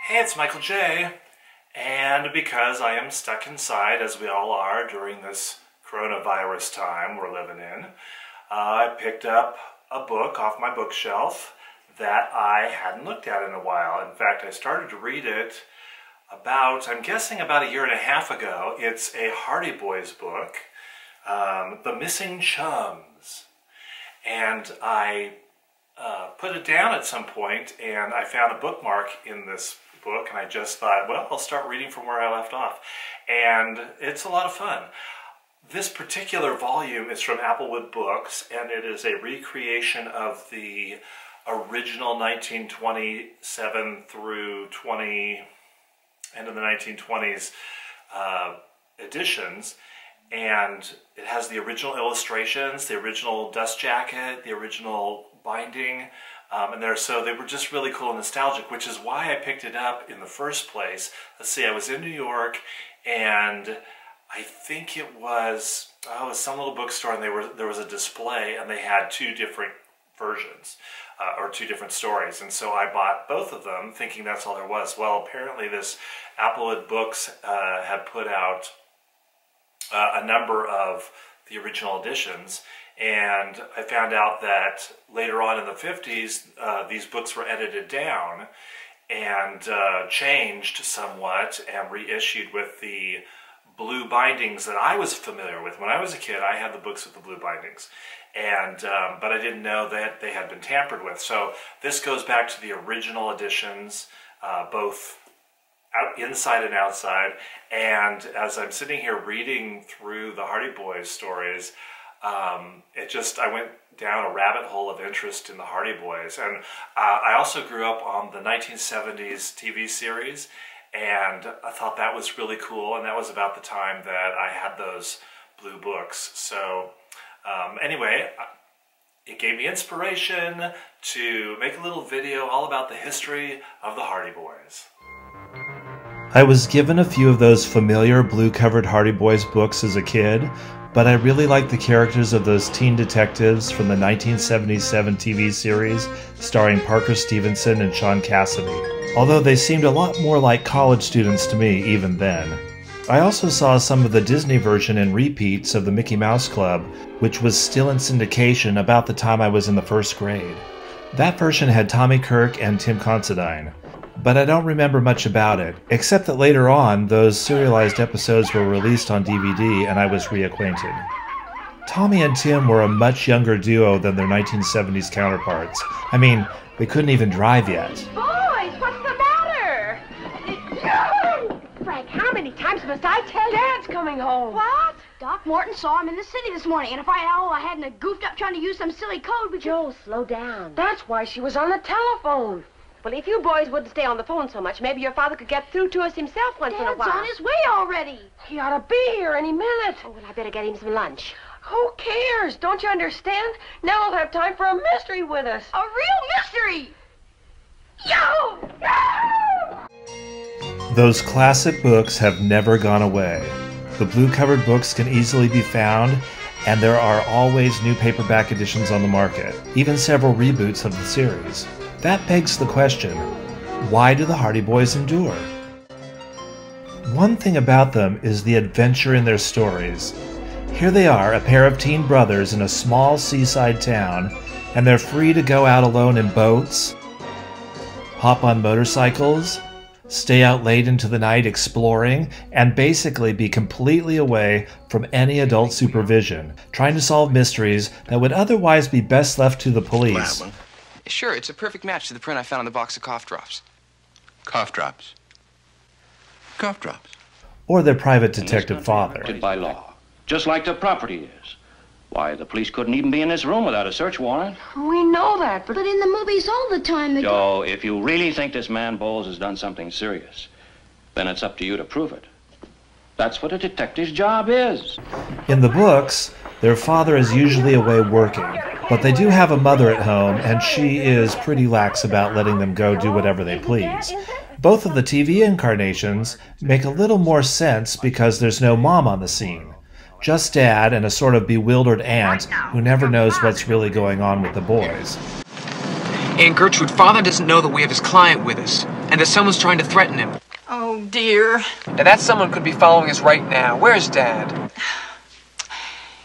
Hey, it's Michael J. And because I am stuck inside, as we all are during this coronavirus time we're living in, I picked up a book off my bookshelf that I hadn't looked at in a while. In fact, I started to read it I'm guessing about a year and a half ago. It's a Hardy Boys book, The Missing Chums. And I put it down at some point, and I found a bookmark in this book, and I just thought, well, I'll start reading from where I left off. And it's a lot of fun. This particular volume is from Applewood Books, and it is a recreation of the original 1927 through end of the 1920s editions. And it has the original illustrations, the original dust jacket, the original binding, so they were just really cool and nostalgic, which is why I picked it up in the first place. Let's see, I was in New York, and I think it was some little bookstore, and there was a display, and they had two different versions, or two different stories, and so I bought both of them, thinking that's all there was. Well, apparently this Applewood Books had put out a number of the original editions, and I found out that later on in the 50s, these books were edited down and changed somewhat and reissued with the blue bindings that I was familiar with. When I was a kid, I had the books with the blue bindings, and but I didn't know that they had been tampered with. So this goes back to the original editions, both inside and outside. And as I'm sitting here reading through the Hardy Boys stories, I went down a rabbit hole of interest in the Hardy Boys. And I also grew up on the 1970s TV series, and I thought that was really cool, and that was about the time that I had those blue books. So anyway, it gave me inspiration to make a little video all about the history of the Hardy Boys. I was given a few of those familiar blue-covered Hardy Boys books as a kid, but I really liked the characters of those teen detectives from the 1977 TV series starring Parker Stevenson and Sean Cassidy, although they seemed a lot more like college students to me even then. I also saw some of the Disney version and repeats of the Mickey Mouse Club, which was still in syndication about the time I was in the first grade. That version had Tommy Kirk and Tim Considine, but I don't remember much about it, except that later on, those serialized episodes were released on DVD and I was reacquainted. Tommy and Tim were a much younger duo than their 1970s counterparts. I mean, they couldn't even drive yet. Boys, what's the matter? No! Frank, how many times must I tell you? Dad's coming home. What? Doc Morton saw him in the city this morning, and if I hadn't goofed up trying to use some silly code, we could... Joe, slow down. That's why she was on the telephone. Well, if you boys wouldn't stay on the phone so much, maybe your father could get through to us himself once in a while. Dad's on his way already. He ought to be here any minute. Oh, well, I better get him some lunch. Who cares? Don't you understand? Now we'll have time for a mystery with us. A real mystery! Yo! Those classic books have never gone away. The blue-covered books can easily be found, and there are always new paperback editions on the market, even several reboots of the series. That begs the question, why do the Hardy Boys endure? One thing about them is the adventure in their stories. Here they are, a pair of teen brothers in a small seaside town, and they're free to go out alone in boats, hop on motorcycles, stay out late into the night exploring, and basically be completely away from any adult supervision, trying to solve mysteries that would otherwise be best left to the police. Sure, it's a perfect match to the print I found on the box of cough drops. Cough drops? Cough drops? Or their private detective father. By law, just like the property is. Why, the police couldn't even be in this room without a search warrant. We know that, But in the movies all the time, they Joe, if you really think this man Bowles has done something serious, then it's up to you to prove it. That's what a detective's job is. In the books, their father is usually away working, but they do have a mother at home, and she is pretty lax about letting them go do whatever they please. Both of the TV incarnations make a little more sense because there's no mom on the scene. Just Dad and a sort of bewildered aunt who never knows what's really going on with the boys. Aunt Gertrude, Father doesn't know that we have his client with us. and that someone's trying to threaten him. Oh, dear. Now that someone could be following us right now. Where's Dad?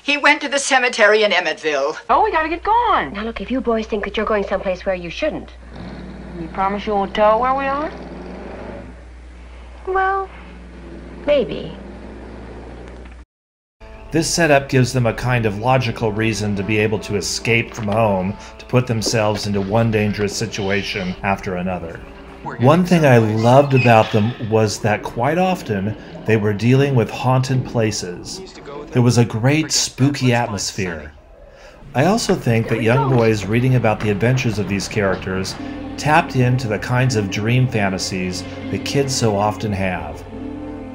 He went to the cemetery in Emmettville. Oh, we gotta get going. Now, look, if you boys think that you're going someplace where you shouldn't. You promise you won't tell where we are? Well, maybe. This setup gives them a kind of logical reason to be able to escape from home to put themselves into one dangerous situation after another. One thing I loved about them was that quite often they were dealing with haunted places. There was a great spooky atmosphere. I also think that young boys reading about the adventures of these characters tapped into the kinds of dream fantasies that kids so often have.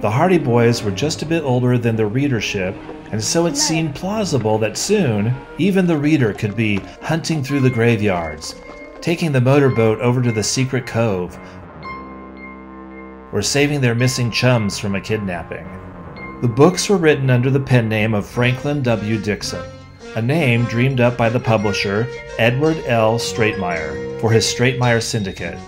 The Hardy Boys were just a bit older than the readership, and so it seemed plausible that soon even the reader could be hunting through the graveyards, taking the motorboat over to the secret cove, or saving their missing chums from a kidnapping. The books were written under the pen name of Franklin W. Dixon, a name dreamed up by the publisher Edward L. Stratemeyer for his Stratemeyer Syndicate.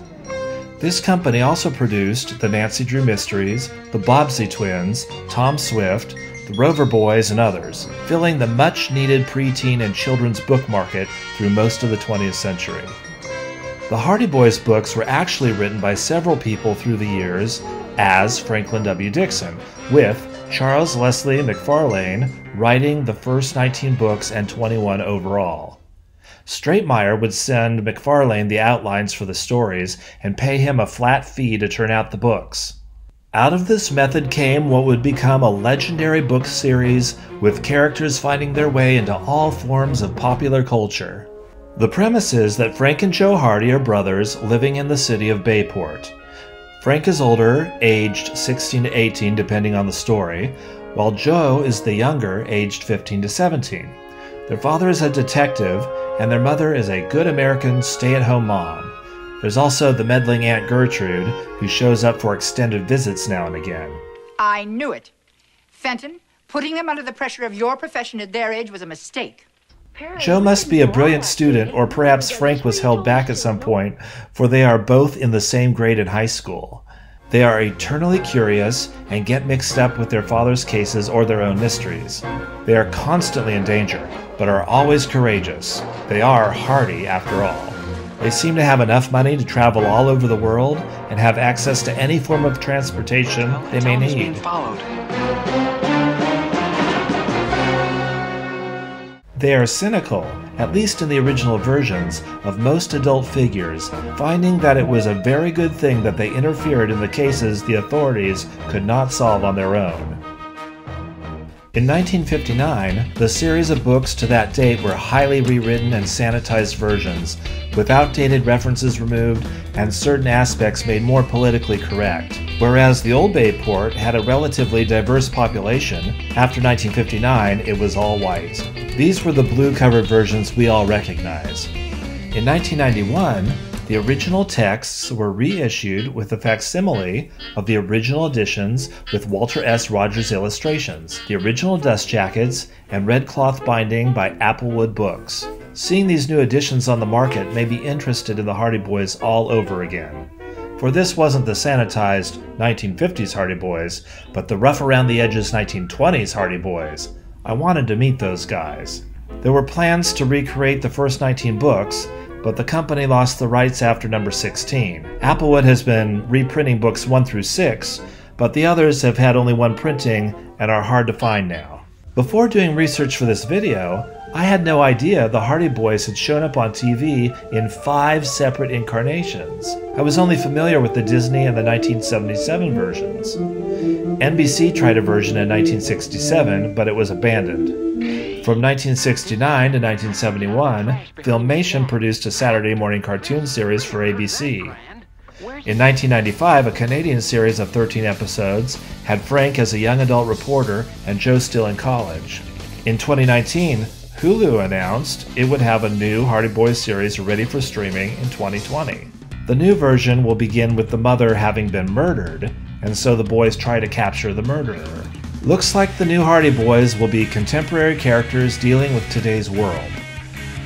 This company also produced the Nancy Drew Mysteries, the Bobbsey Twins, Tom Swift, the Rover Boys, and others, filling the much-needed preteen and children's book market through most of the 20th century. The Hardy Boys books were actually written by several people through the years as Franklin W. Dixon, with Charles Leslie McFarlane writing the first 19 books and 21 overall. Stratemeyer would send McFarlane the outlines for the stories and pay him a flat fee to turn out the books. Out of this method came what would become a legendary book series with characters finding their way into all forms of popular culture. The premise is that Frank and Joe Hardy are brothers living in the city of Bayport. Frank is older, aged 16 to 18 depending on the story, while Joe is the younger, aged 15 to 17. Their father is a detective, and their mother is a good American stay-at-home mom. There's also the meddling Aunt Gertrude, who shows up for extended visits now and again. I knew it. Fenton, putting them under the pressure of your profession at their age was a mistake. Joe must be a brilliant student, or perhaps Frank was held back at some point, for they are both in the same grade in high school. They are eternally curious and get mixed up with their father's cases or their own mysteries. They are constantly in danger, but are always courageous. They are hardy, after all. They seem to have enough money to travel all over the world and have access to any form of transportation they may need. They are cynical, at least in the original versions, of most adult figures, finding that it was a very good thing that they interfered in the cases the authorities could not solve on their own. In 1959, the series of books to that date were highly rewritten and sanitized versions, with outdated references removed and certain aspects made more politically correct. Whereas the old Bayport had a relatively diverse population, after 1959 it was all white. These were the blue-covered versions we all recognize. In 1991, the original texts were reissued with a facsimile of the original editions with Walter S. Rogers illustrations, the original dust jackets, and red cloth binding by Applewood Books. Seeing these new editions on the market made me interested in the Hardy Boys all over again. For this wasn't the sanitized 1950s Hardy Boys, but the rough-around-the-edges 1920s Hardy Boys. I wanted to meet those guys. There were plans to recreate the first 19 books, but the company lost the rights after number 16. Applewood has been reprinting books 1 through 6, but the others have had only one printing and are hard to find now. Before doing research for this video, I had no idea the Hardy Boys had shown up on TV in 5 separate incarnations. I was only familiar with the Disney and the 1977 versions. NBC tried a version in 1967, but it was abandoned. From 1969 to 1971, Filmation produced a Saturday morning cartoon series for ABC. In 1995, a Canadian series of 13 episodes had Frank as a young adult reporter and Joe still in college. In 2019, Hulu announced it would have a new Hardy Boys series ready for streaming in 2020. The new version will begin with the mother having been murdered, and so the boys try to capture the murderer. Looks like the new Hardy Boys will be contemporary characters dealing with today's world.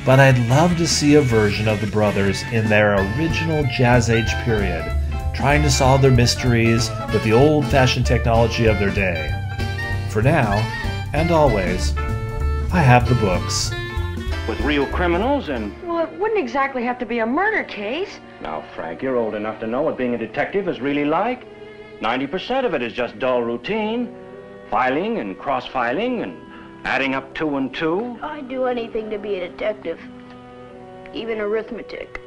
But I'd love to see a version of the brothers in their original Jazz Age period, trying to solve their mysteries with the old-fashioned technology of their day. For now, and always, I have the books. With real criminals and... Well, it wouldn't exactly have to be a murder case. Now, Frank, you're old enough to know what being a detective is really like. 90% of it is just dull routine. Filing and cross-filing and adding up 2 and 2. I'd do anything to be a detective. Even arithmetic.